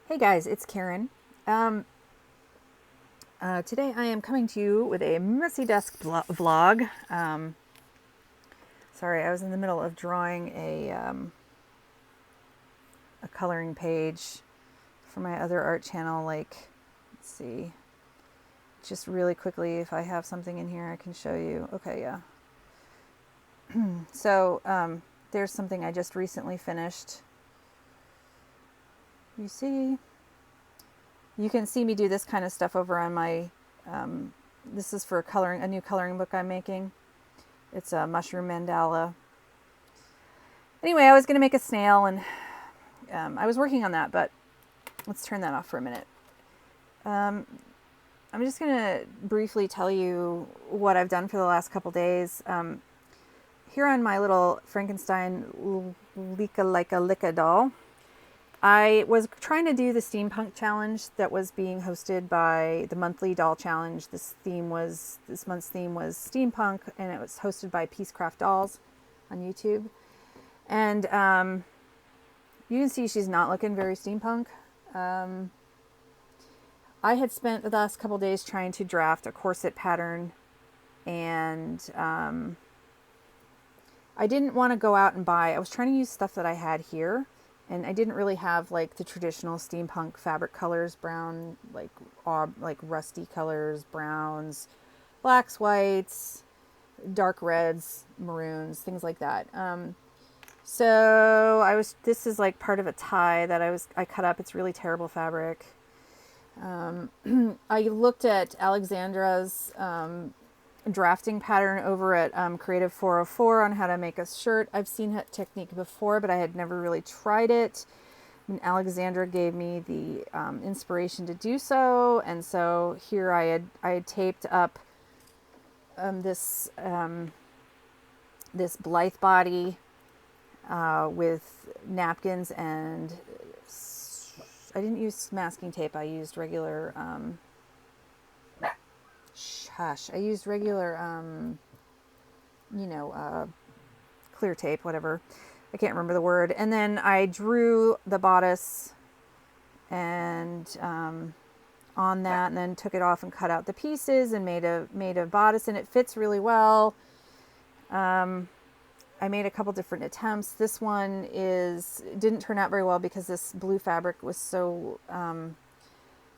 Hey guys, it's Karen. Today I am coming to you with a messy desk vlog. Sorry, I was in the middle of drawing a coloring page for my other art channel. Let's see, just really quickly, if I have something in here I can show you. Okay, yeah. So there's something I just recently finished. You see? You can see me do this kind of stuff over on my, this is for a new coloring book I'm making. It's a mushroom mandala. Anyway, I was going to make a snail and I was working on that, but let's turn that off for a minute. I'm just going to briefly tell you what I've done for the last couple days. Here on my little Frankenstein Lika Lika Lika doll, I was trying to do the steampunk challenge that was being hosted by the monthly doll challenge. This month's theme was steampunk, and it was hosted by Peacecraft Dolls on YouTube. And you can see she's not looking very steampunk. I had spent the last couple days trying to draft a corset pattern, and I didn't want to go out and buy. I was trying to use stuff that I had here. And I didn't really have like the traditional steampunk fabric colors, brown, like rusty colors, browns, blacks, whites, dark reds, maroons, things like that. This is like part of a tie that I cut up. It's really terrible fabric. I looked at Alexandra's drafting pattern over at Creative 404 on how to make a shirt. I've seen that technique before, but I had never really tried it. And Alexandra gave me the inspiration to do so, and so here I had taped up this Blythe body with napkins, and I didn't use masking tape. I used regular. I used regular, clear tape, whatever. I can't remember the word. And then I drew the bodice and on that, and then took it off and cut out the pieces and made a bodice, and it fits really well. I made a couple different attempts. This one didn't turn out very well because this blue fabric was so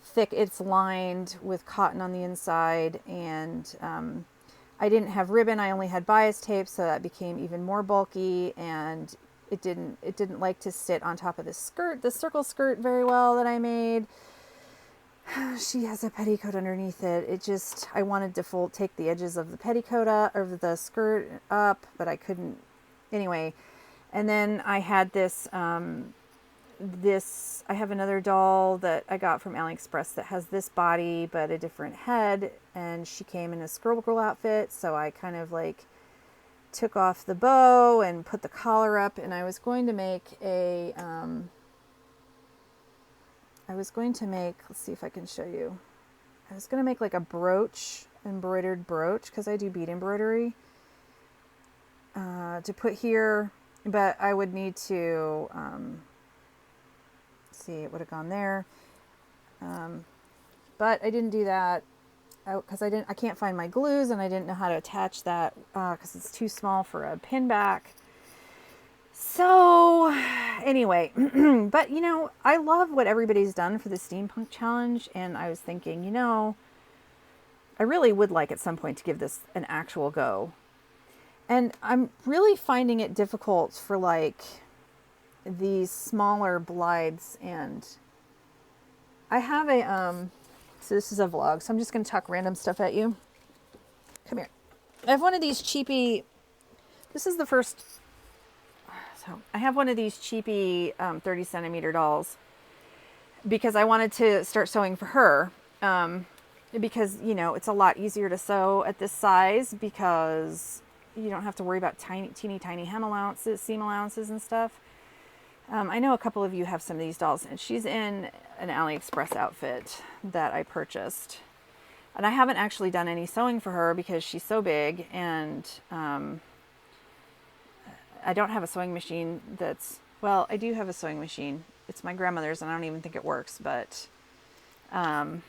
thick. It's lined with cotton on the inside, and I didn't have ribbon. I only had bias tape, so that became even more bulky, and it didn't like to sit on top of this skirt, the circle skirt, very well that I made. She has a petticoat underneath it. I wanted to take the edges of the petticoat up, or the skirt up, but I couldn't. Anyway, and then I had I have another doll that I got from AliExpress that has this body but a different head, and she came in a Squirrel Girl outfit, so I kind of like took off the bow and put the collar up, and I was going to make let's see if I can show you. I was going to make like a embroidered brooch, because I do bead embroidery, to put here, but I would need to see, it would have gone there, but I didn't do that because I can't find my glues, and I didn't know how to attach that because it's too small for a pin back. So anyway, but I love what everybody's done for the steampunk challenge, and I was thinking, I really would like at some point to give this an actual go. And I'm really finding it difficult for like these smaller Blythes, and I have so this is a vlog, so I'm just going to talk random stuff at you. Come here. I have one of these cheapy, this is the first, so I have one of these cheapy 30 centimeter dolls because I wanted to start sewing for her, because it's a lot easier to sew at this size, because you don't have to worry about teeny tiny hem allowances, seam allowances and stuff. I know a couple of you have some of these dolls, and she's in an AliExpress outfit that I purchased. And I haven't actually done any sewing for her because she's so big, and I don't have a sewing machine I do have a sewing machine. It's my grandmother's, and I don't even think it works, but um,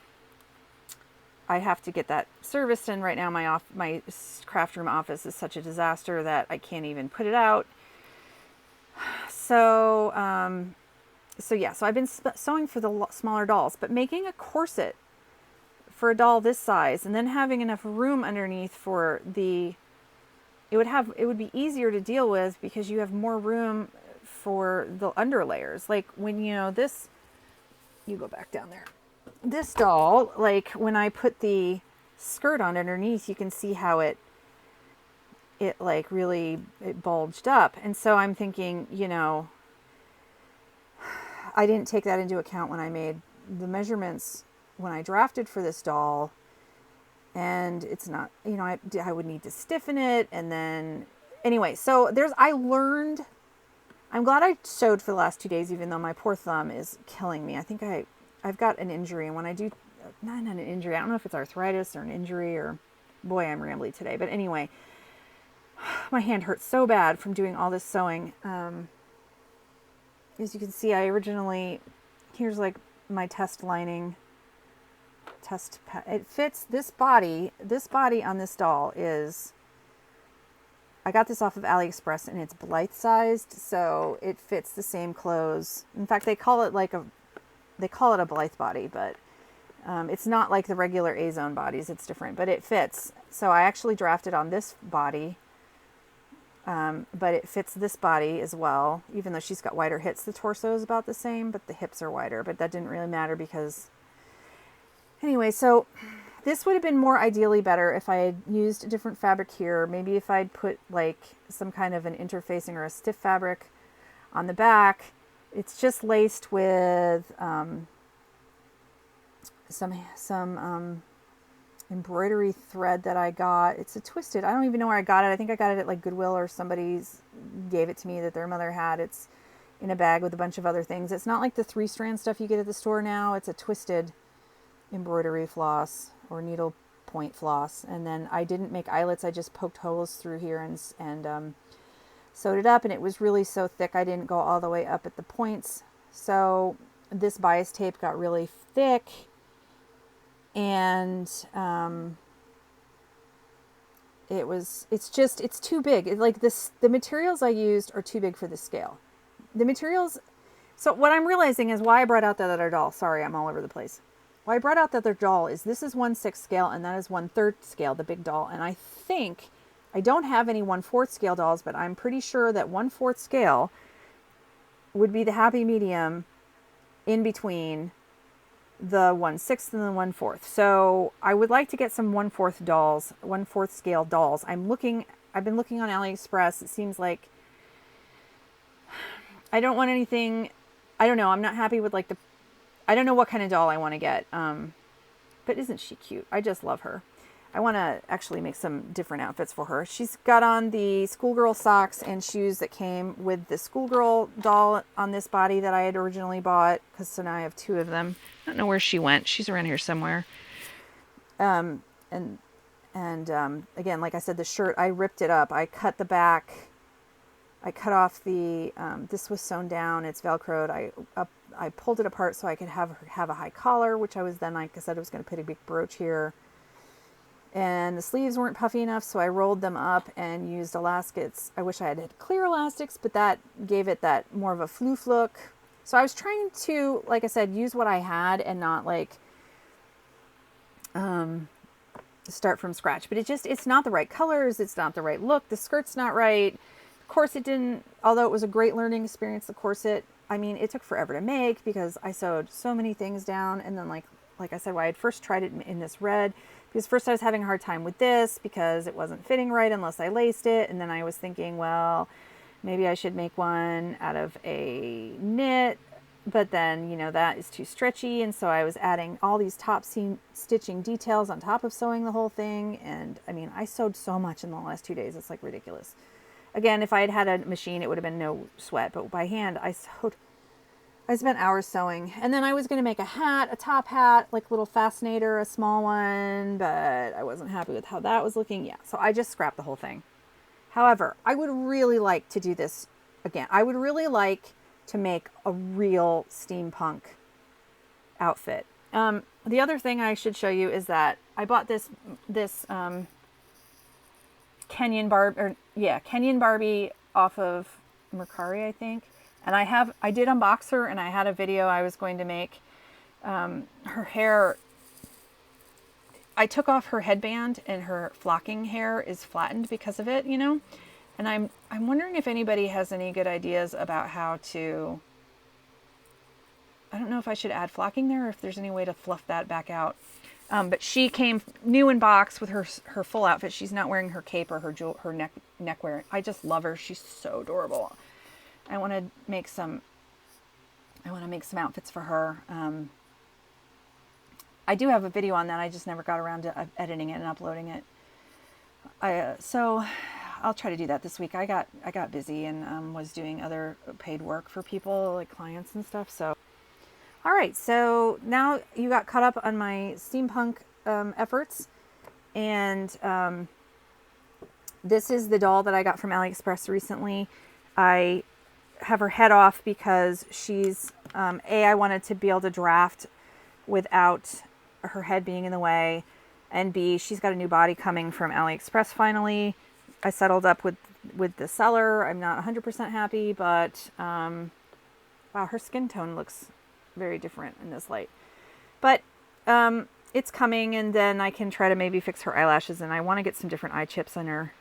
I have to get that serviced. And right now, my craft room office is such a disaster that I can't even put it out. So, so I've been sewing for the smaller dolls, but making a corset for a doll this size, and then having enough room underneath for it would be easier to deal with because you have more room for the under layers. Like when, you go back down there. This doll, like when I put the skirt on underneath, you can see how it like really, it bulged up. And so I'm thinking, I didn't take that into account when I made the measurements when I drafted for this doll. And it's not, I would need to stiffen it. And then anyway, so I'm glad I sewed for the last 2 days, even though my poor thumb is killing me. I think I've got an injury, and when I do, not an injury, I don't know if it's arthritis or an injury, or boy, I'm rambly today. But anyway, my hand hurts so bad from doing all this sewing. As you can see, here's like my test lining. It fits this body on this doll I got this off of AliExpress, and it's Blythe sized, so it fits the same clothes. In fact, they call it a Blythe body, but it's not like the regular A-Zone bodies. It's different, but it fits. So I actually drafted on this body, but it fits this body as well, even though she's got wider hips. The torso is about the same, but the hips are wider, but that didn't really matter because anyway, so this would have been more ideally better if I had used a different fabric here. Maybe if I'd put like some kind of an interfacing or a stiff fabric on the back. It's just laced with some embroidery thread that I got. It's a twisted. I don't even know where I got it. I think I got it at like Goodwill, or somebody's gave it to me that their mother had. It's in a bag with a bunch of other things. It's not like the 3-strand stuff you get at the store now. It's a twisted embroidery floss or needle point floss. And then I didn't make eyelets. I just poked holes through here and sewed it up, and it was really so thick I didn't go all the way up at the points. So this bias tape got really thick, and it's too big. The materials I used are too big for the scale. So what I'm realizing is why I brought out that other doll. Sorry, I'm all over the place. Why I brought out the other doll is this is 1/6 scale, and that is 1/3 scale, the big doll. And I think I don't have any 1/4 scale dolls, but I'm pretty sure that 1/4 scale would be the happy medium in between the 1/6 and the 1/4. So I would like to get some 1/4 dolls, 1/4 scale dolls. I've been looking on AliExpress. It seems like I don't want anything. I don't know. I'm not happy with I don't know what kind of doll I want to get. But isn't she cute? I just love her. I want to actually make some different outfits for her. She's got on the schoolgirl socks and shoes that came with the schoolgirl doll on this body that I had originally bought. So now I have 2 of them. I don't know where she went. She's around here somewhere. And again, like I said, the shirt, I ripped it up. I cut the back. I cut off the, this was sewn down. It's Velcroed. I pulled it apart so I could have a high collar, which I was then, like I said, I was going to put a big brooch here. And the sleeves weren't puffy enough, so I rolled them up and used elastics. I wish I had clear elastics, but that gave it that more of a floof look. So I was trying to, like I said, use what I had and not start from scratch. But it's not the right colors. It's not the right look. The skirt's not right. The corset didn't, although it was a great learning experience, the corset, I mean, it took forever to make because I sewed so many things down. And then like I said, I had first tried it in this red, because first I was having a hard time with this because it wasn't fitting right unless I laced it. And then I was thinking, well, maybe I should make one out of a knit, but then, that is too stretchy. And so I was adding all these top seam stitching details on top of sewing the whole thing. And I mean, I sewed so much in the last 2 days. It's like ridiculous. Again, if I had had a machine, it would have been no sweat, but by hand, I spent hours sewing. And then I was going to make a hat, a top hat, like little fascinator, a small one, but I wasn't happy with how that was looking. Yeah, so I just scrapped the whole thing. However, I would really like to do this again. I would really like to make a real steampunk outfit. The other thing I should show you is that I bought this Kenyan Barbie off of Mercari, I think. And I did unbox her, and I had a video I was going to make. Her hair, I took off her headband, and her flocking hair is flattened because of it, you know. And I'm wondering if anybody has any good ideas about how to. I don't know if I should add flocking there, or if there's any way to fluff that back out. But she came new in box with her full outfit. She's not wearing her cape or her neckwear. I just love her. She's so adorable. I want to make some outfits for her. I do have a video on that. I just never got around to editing it and uploading it. So I'll try to do that this week. I got busy and was doing other paid work for people, like clients and stuff. So, all right. So now you got caught up on my steampunk efforts, and this is the doll that I got from AliExpress recently. I have her head off because she's I wanted to be able to draft without her head being in the way, and B, she's got a new body coming from AliExpress finally. I settled up with the seller. I'm not 100% happy, but wow, her skin tone looks very different in this light. But it's coming, and then I can try to maybe fix her eyelashes, and I want to get some different eye chips on her.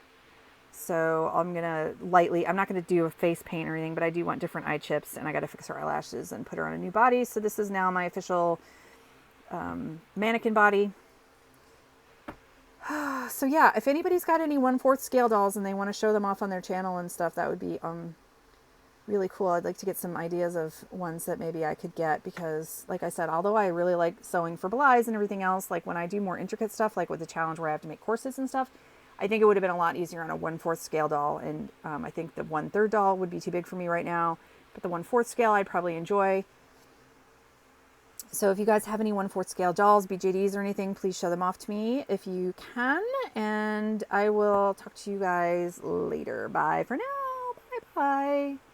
So I'm not going to do a face paint or anything, but I do want different eye chips, and I got to fix her eyelashes and put her on a new body. So this is now my official mannequin body. So yeah, if anybody's got any 1/4 scale dolls and they want to show them off on their channel and stuff, that would be really cool. I'd like to get some ideas of ones that maybe I could get, because like I said, although I really like sewing for Belize and everything else, like when I do more intricate stuff, like with the challenge where I have to make corsets and stuff, I think it would have been a lot easier on a 1/4 scale doll. And I think the 1/3 doll would be too big for me right now, but the 1/4 scale I'd probably enjoy. So if you guys have any 1/4 scale dolls, BJDs or anything, please show them off to me if you can. And I will talk to you guys later. Bye for now. Bye bye.